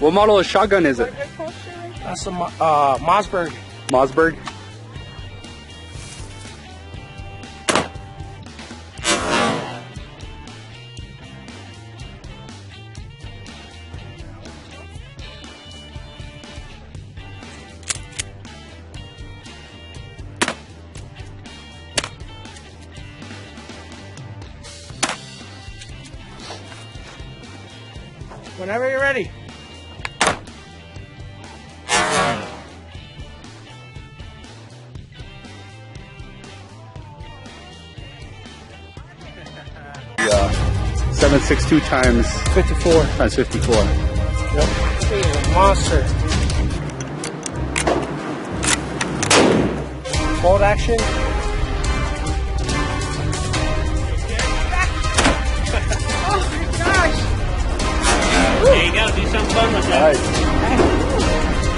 What model of shotgun is it? That's a Mossberg. Mossberg? Whenever you're ready. Yeah. 7.62 times 54. times 54. Yep. This is a monster. Bolt action. Hey, you gotta do something fun with that. Nice.